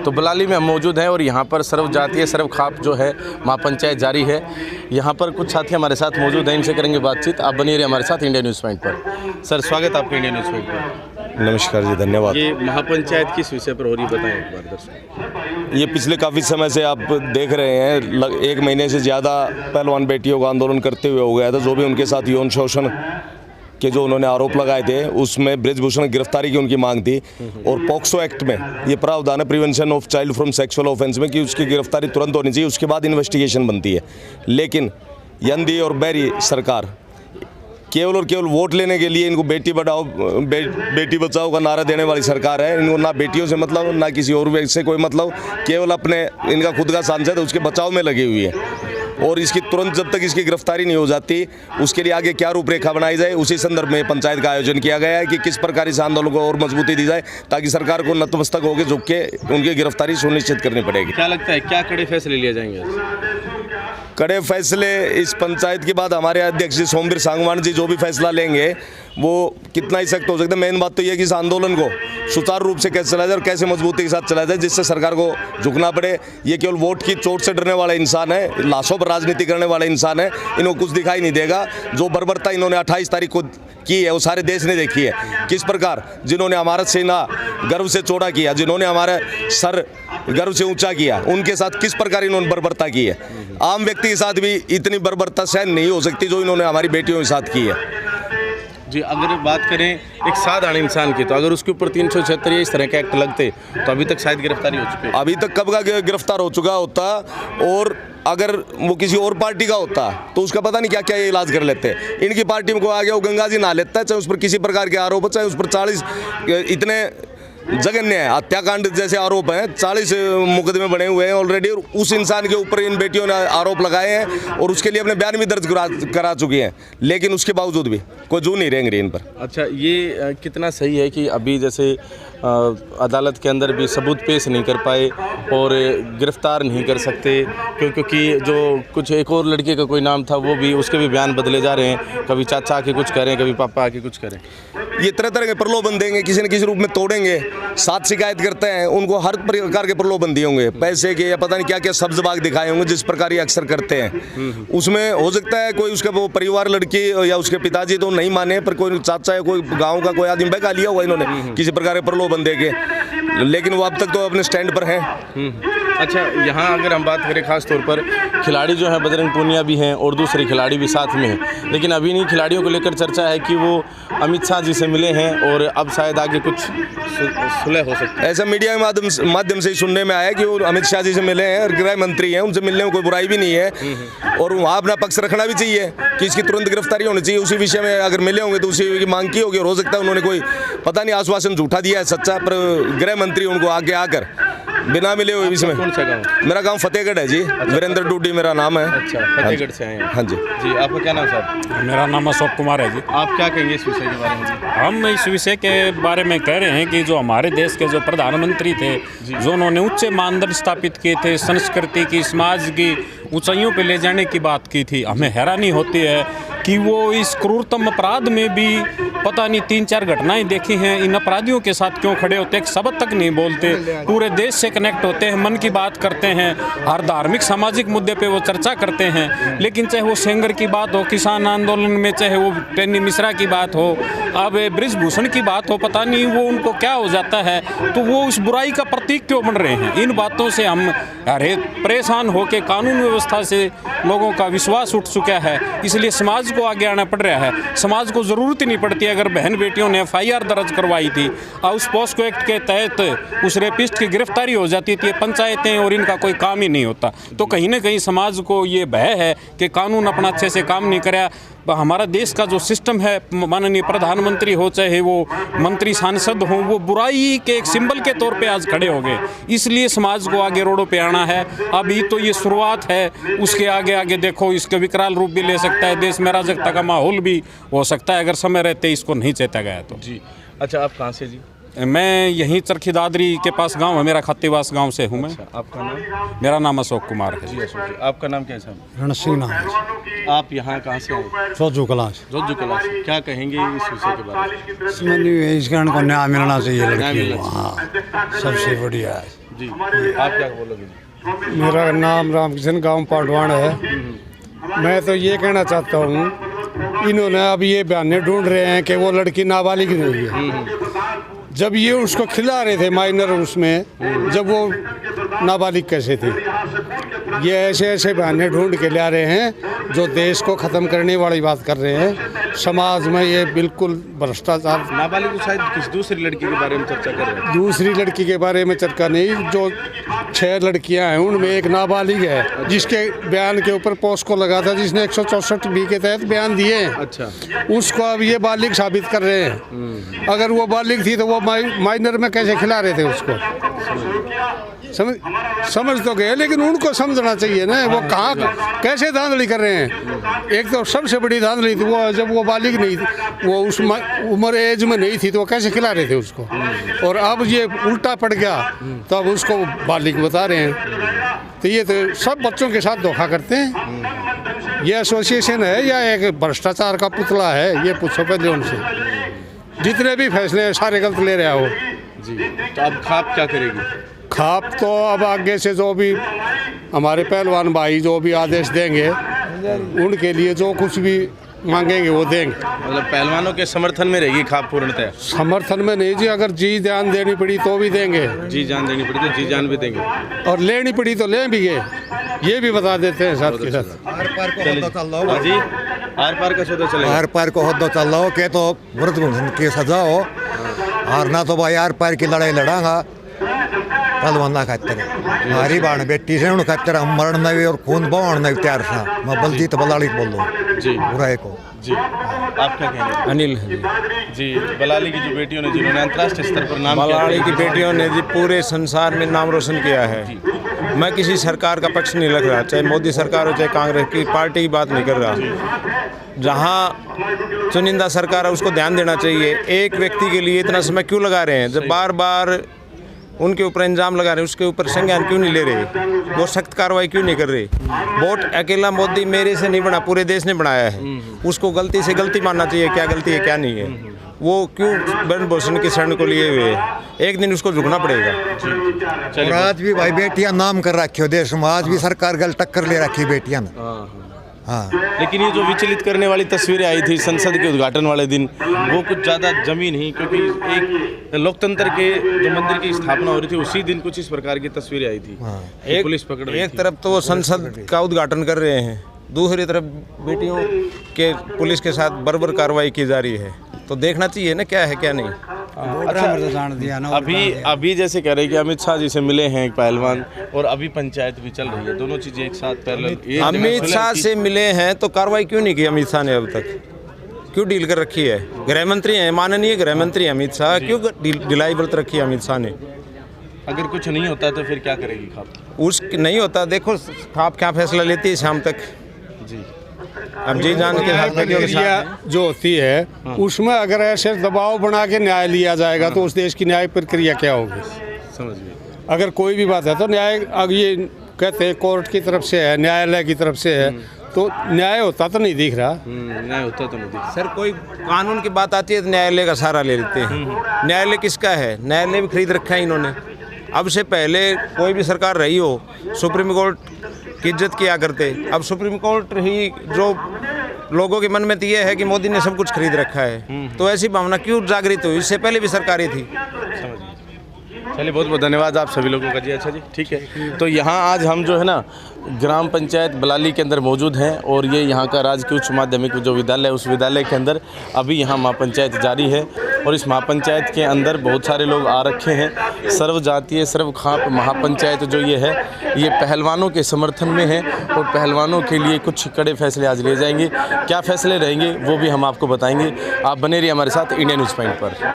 तो बलाली में हम मौजूद हैं और यहाँ पर सर्व जातीय सर्व खाप जो है महापंचायत जारी है। यहाँ पर कुछ साथी हमारे साथ मौजूद हैं, इनसे करेंगे बातचीत। आप बनिए रहिए हमारे साथ इंडिया न्यूज़ पॉइंट पर। सर, स्वागत है आपका इंडिया न्यूज़ पॉइंट पर। नमस्कार जी, धन्यवाद। ये महापंचायत किस विषय पर हो रही, बताएं एक बार दर्शकों। ये पिछले काफ़ी समय से आप देख रहे हैं, 1 महीने से ज़्यादा पहलवान बेटियों का आंदोलन करते हुए हो गया था। जो भी उनके साथ यौन शोषण के जो उन्होंने आरोप लगाए थे, उसमें बृजभूषण गिरफ्तारी की उनकी मांग थी। और पॉक्सो एक्ट में ये प्रावधान है prevention of child from sexual offence में कि उसकी गिरफ्तारी तुरंत होनी चाहिए, उसके बाद इन्वेस्टिगेशन बनती है। लेकिन यंदी और बैरी सरकार केवल और केवल वोट लेने के लिए इनको बेटी बढ़ाओ बेटी बचाओ का नारा देने वाली सरकार है। इनको ना बेटियों से मतलब, ना किसी और व्यक्ति से कोई मतलब, केवल अपने इनका खुद का सांसद है उसके बचाव में लगी हुई है। और इसकी तुरंत जब तक इसकी गिरफ्तारी नहीं हो जाती, उसके लिए आगे क्या रूपरेखा बनाई जाए, उसी संदर्भ में पंचायत का आयोजन किया गया है कि किस प्रकार इस आंदोलन को और मजबूती दी जाए, ताकि सरकार को नतमस्तक होकर झुक के उनकी गिरफ्तारी सुनिश्चित करनी पड़ेगी। क्या लगता है क्या कड़े फैसले लिए जाएंगे? कड़े फैसले इस पंचायत के बाद हमारे अध्यक्ष जी सोमवीर सांगवान जी जो भी फैसला लेंगे वो कितना ही सख्त हो सकता है। मेन बात तो ये है कि इस आंदोलन को सुचारू रूप से कैसे चलाया जाए और कैसे मजबूती के साथ चलाया जाए, जिससे सरकार को झुकना पड़े। ये केवल वोट की चोट से डरने वाला इंसान है, लाशों पर राजनीति करने वाला इंसान है। इनको कुछ दिखाई नहीं देगा। जो बर्बरता इन्होंने 28 तारीख को की है वो सारे देश ने देखी है। किस प्रकार जिन्होंने हमारा सेना गर्व से चौड़ा किया, जिन्होंने हमारा सर गर्व से ऊंचा किया, उनके साथ किस प्रकार इन्होंने बर्बरता की है। आम व्यक्ति के साथ भी इतनी बर्बरता सहन नहीं हो सकती जो इन्होंने हमारी बेटियों के साथ की है। जी, अगर बात करें एक साधारण इंसान की, तो अगर उसके ऊपर 376 इस तरह के एक्ट लगते तो अभी तक शायद गिरफ्तारी हो चुकी है। अभी तक कब का गिरफ्तार हो चुका होता, और अगर वो किसी और पार्टी का होता तो उसका पता नहीं क्या क्या ये इलाज कर लेते। इनकी पार्टी में कोई आ गया, वो गंगा जी नहा लेता है, चाहे उस पर किसी प्रकार के आरोप हो, चाहे उस पर 40 इतने जघन्य है हत्याकांड जैसे आरोप हैं, 40 मुकदमे बने हुए हैं ऑलरेडी, और उस इंसान के ऊपर इन बेटियों ने आरोप लगाए हैं और उसके लिए अपने बयान भी दर्ज करा चुकी हैं। लेकिन उसके बावजूद भी कोई जू नहीं रहेंगे इन पर। अच्छा, ये कितना सही है कि अभी जैसे अदालत के अंदर भी सबूत पेश नहीं कर पाए और गिरफ्तार नहीं कर सकते, क्योंकि जो कुछ एक और लड़के का कोई नाम था वो भी, उसके भी बयान बदले जा रहे हैं। कभी चाचा आके कुछ करें, कभी पापा आके कुछ करें। ये तरह तरह के प्रलोभन देंगे, किसी न किसी रूप में तोड़ेंगे। 7 शिकायत करते हैं, उनको हर प्रकार के प्रलोभन दिए होंगे, पैसे के या पता नहीं क्या क्या सब्ज बाग दिखाए होंगे, जिस प्रकार ये अक्सर करते हैं। उसमें हो सकता है कोई उसका वो परिवार लड़की या उसके पिताजी तो नहीं माने, पर कोई चाचा या कोई गाँव का कोई आदमी बहका लिया होगा इन्होंने किसी प्रकार के प्रलोभन दे के, लेकिन वो अब तक तो अपने स्टैंड पर हैं। अच्छा, यहाँ अगर हम बात करें खास तौर पर खिलाड़ी जो है बजरंग पूनिया भी हैं और दूसरे खिलाड़ी भी साथ में हैं, लेकिन अभी नहीं खिलाड़ियों को लेकर चर्चा है कि वो अमित शाह जी से मिले हैं और अब शायद आगे कुछ सुलह हो सकती है। ऐसा मीडिया के माध्यम से सुनने में आया कि वो अमित शाह जी से मिले हैं और गृह मंत्री हैं, उनसे मिलने में कोई बुराई भी नहीं है। और वहाँ अपना पक्ष रखना भी चाहिए कि इसकी तुरंत गिरफ्तारी होनी चाहिए। उसी विषय में अगर मिले होंगे तो उसी की मांग की होगी, और हो सकता है उन्होंने कोई पता नहीं आश्वासन झूठा दिया है सच्चा, पर गृह मंत्री उनको आगे आकर बिना मिले हुए इसमें। कौन सा गाँव? मेरा गांव फतेहगढ़ है जी। वीरेंद्र डूडी मेरा नाम है। अच्छा, फतेहगढ़ से आए हैं। हाँ जी। जी, आपका क्या नाम साहब? मेरा नाम अशोक कुमार है जी। आप क्या कहेंगे इस विषय के बारे में? हम इस विषय के बारे में कह रहे हैं कि जो हमारे देश के जो प्रधानमंत्री थे, जो उन्होंने उच्च मानदंड स्थापित किए थे, संस्कृति की, समाज की ऊंचाइयों पे ले जाने की बात की थी, हमें हैरानी होती है कि वो इस क्रूरतम अपराध में भी पता नहीं 3-4 घटनाएं देखी हैं। इन अपराधियों के साथ क्यों खड़े होते हैं, एक शब्द तक नहीं बोलते, पूरे देश से कनेक्ट होते हैं, मन की बात करते हैं, हर धार्मिक सामाजिक मुद्दे पे वो चर्चा करते हैं। लेकिन चाहे वो सेंगर की बात हो, किसान आंदोलन में, चाहे वो टेनी मिश्रा की बात हो, अब बृजभूषण की बात हो, पता नहीं वो उनको क्या हो जाता है, तो वो उस बुराई का प्रतीक क्यों बन रहे हैं। इन बातों से हम अरे परेशान होकर कानून व्यवस्था से लोगों का विश्वास उठ चुका है, इसलिए समाज को आगे आना पड़ रहा है। समाज को ज़रूरत ही नहीं पड़ती। अगर बहन बेटियों ने FIR दर्ज करवाई थी और उस पॉस्को एक्ट के तहत उस रेपिस्ट की गिरफ्तारी हो जाती थी, पंचायतें और इनका कोई काम ही नहीं होता। तो कहीं ना कहीं समाज को ये भय है कि कानून अपना अच्छे से काम नहीं कराया। हमारा देश का जो सिस्टम है, माननीय प्रधानमंत्री हो चाहे वो मंत्री सांसद हो, वो बुराई के एक सिंबल के तौर पे आज खड़े हो गए। इसलिए समाज को आगे रोडों पे आना है। अभी तो ये शुरुआत है, उसके आगे आगे देखो इसका विकराल रूप भी ले सकता है, देश में अराजकता का माहौल भी हो सकता है अगर समय रहते इसको नहीं चेता गया तो। जी, अच्छा, आप कहाँ से जी? मैं यहीं चरखी दादरी के पास गांव है मेरा, खत्तीवास गांव से हूं मैं। अच्छा, आपका नाम? मेरा नाम अशोक कुमार है। जी अशोक जी, आपका नाम क्या है साहब? रण सिंह नाम है। आप यहाँ कहाँ से आए? जोजू क्लास। जोजू क्लास। क्या कहेंगे इस विषय के बारे में? इसमें इस कारण को न्याय मिलना चाहिए न्याय लड़की मिलना को। हाँ, सबसे बढ़िया है। जी आप क्या बोलोगे? मेरा नाम रामकिशन, गांव पांडवान है। मैं तो ये कहना चाहता हूँ, इन्होंने अब ये बयाने ढूंढ रहे हैं कि वो लड़की नाबालिग नहीं है। जब ये उसको खिला रहे थे माइनर, उसमें जब वो नाबालिग कैसे थी? ये ऐसे ऐसे बहाने ढूंढ के ला रहे हैं जो देश को ख़त्म करने वाली बात कर रहे हैं। समाज में ये बिल्कुल भ्रष्टाचार। नाबालिग को शायद किसी दूसरी लड़की के बारे में चर्चा कर रहे हैं। दूसरी लड़की के बारे में चर्चा नहीं, जो 6 लड़कियां हैं उनमें एक नाबालिग है जिसके बयान के ऊपर पोस्को लगा था, जिसने 164B के तहत बयान दिए हैं। अच्छा, उसको अब ये बालिग साबित कर रहे हैं। अगर वो बालिग थी तो वो माइनर में कैसे खिला रहे थे उसको? समझ तो गए, लेकिन उनको समझना चाहिए ना वो कहाँ कैसे धांधली कर रहे हैं। एक तो सबसे बड़ी धांधली थी वो जब वो बालिग नहीं थी, वो उस उम्र एज में नहीं थी तो वो कैसे खिला रहे थे उसको। और अब ये उल्टा पड़ गया तो अब उसको बालिग बता रहे हैं। तो ये तो सब बच्चों के साथ धोखा करते हैं। ये एसोसिएशन है या एक भ्रष्टाचार का पुतला है? ये पूछो पहले उनसे। जितने भी फैसले हैं सारे गलत ले रहा हो जी। तो अब खाप क्या करेगी? खाप तो अब आगे से जो भी हमारे पहलवान भाई जो भी आदेश देंगे उनके लिए जो कुछ भी मांगेंगे वो देंगे। मतलब पहलवानों के समर्थन में रहेगी खाप पूर्णतः? समर्थन में नहीं जी, अगर जी जान देनी पड़ी तो भी देंगे। जी जान देनी पड़ी तो जी जान भी देंगे, और लेनी पड़ी तो ले भी गए, ये भी बता देते हैं साथ के साथ। जी आर पार का सौदा चलेगा। आर पार को होता चल रहा हो के तो मृत्यु की सजा हो, और ना तो भाई आर पार की लड़ाई लड़ांगा पहलवाना खातर। हमारी बाण बेटी से उन खातर हम मरण नहीं और खून बहान नहीं तैयार था। मैं बल्दी तो बलाली बोल दो जी बुराई को। जी आप क्या कह रहे हैं? अनिल है जी बलाली की जो बेटियों ने जिन्होंने अंतर्राष्ट्रीय स्तर पर नाम बलाली की बेटियों ने जी पूरे संसार में नाम रोशन किया है। मैं किसी सरकार का पक्ष नहीं रख रहा, चाहे मोदी सरकार हो चाहे कांग्रेस की पार्टी की बात नहीं कर रहा। जहाँ चुनिंदा सरकार है उसको ध्यान देना चाहिए। एक व्यक्ति के लिए इतना समय क्यों लगा रहे हैं? जब बार बार उनके ऊपर इंजाम लगा रहे हैं उसके ऊपर संज्ञान क्यों नहीं ले रहे? वो सख्त कार्रवाई क्यों नहीं कर रहे? वोट अकेला मोदी मेरे से नहीं बना, पूरे देश ने बनाया है। उसको गलती से गलती मानना चाहिए, क्या गलती है क्या नहीं है। वो क्यों बहन भूषण की शरण को लिए हुए? एक दिन उसको झुकना पड़ेगा। और आज भी भाई बेटियां नाम कर रखी हो देश में, आज भी सरकार गल टक्कर ले रखी बेटियां ने। हाँ, लेकिन ये जो विचलित करने वाली तस्वीरें आई थी संसद के उद्घाटन वाले दिन, वो कुछ ज़्यादा जमी नहीं, क्योंकि एक लोकतंत्र के जो मंदिर की स्थापना हो रही थी उसी दिन कुछ इस प्रकार की तस्वीरें आई थी। एक पुलिस पकड़ रही एक थी। तरफ तो वो संसद का उद्घाटन कर रहे हैं, दूसरी तरफ बेटियों के पुलिस के साथ बर्बर कार्रवाई की जा रही है। तो देखना चाहिए ना क्या है क्या नहीं। अभी जैसे कह रहे हैं कि अमित शाह जी से मिले हैं एक पहलवान, और अभी पंचायत भी चल रही है, दोनों चीजें एक साथ पैरेलल। अमित शाह से मिले हैं तो कार्रवाई क्यों नहीं की अमित शाह ने? अब तक क्यों डील कर रखी है? गृह मंत्री हैं, माननीय गृह मंत्री अमित शाह, क्यों ढिलाई बरत रखी है अमित शाह ने? अगर कुछ नहीं होता तो फिर क्या करेगी खाप? उस नहीं होता, देखो खाप क्या फैसला लेती है शाम तक। जी अब जी जान के साथ प्रक्रिया जो होती है उसमें अगर ऐसे दबाव बना के न्याय लिया जाएगा तो उस देश की न्याय प्रक्रिया क्या होगी? समझ गए। अगर कोई भी बात है तो न्याय, अब ये कहते हैं कोर्ट की तरफ से है, न्यायालय की तरफ से है, तो न्याय होता तो नहीं दिख रहा। न्याय होता तो नहीं दिख। सर कोई कानून की बात आती है तो न्यायालय का सहारा ले लेते हैं। न्यायालय किसका है? न्यायालय भी खरीद रखा है इन्होंने। अब से पहले कोई भी सरकार रही हो, सुप्रीम कोर्ट की इज्जत किया करते। अब सुप्रीम कोर्ट ही जो लोगों के मन में तो ये है कि मोदी ने सब कुछ खरीद रखा है, तो ऐसी भावना क्यों जागृत हुई? इससे पहले भी सरकारें थी। चलिए बहुत बहुत धन्यवाद आप सभी लोगों का जी। अच्छा जी ठीक है। तो यहाँ आज हम जो है ना ग्राम पंचायत बलाली के अंदर मौजूद हैं, और ये यहाँ का राजकीय उच्च माध्यमिक जो विद्यालय है उस विद्यालय के अंदर अभी यहाँ महापंचायत जारी है, और इस महापंचायत के अंदर बहुत सारे लोग आ रखे हैं। सर्व जातीय सर्व खाप महापंचायत जो ये है ये पहलवानों के समर्थन में है, और पहलवानों के लिए कुछ कड़े फैसले आज लिए जाएंगे। क्या फैसले रहेंगे वो भी हम आपको बताएंगे। आप बने रहिए हमारे साथ इंडिया न्यूज़ पॉइंट पर।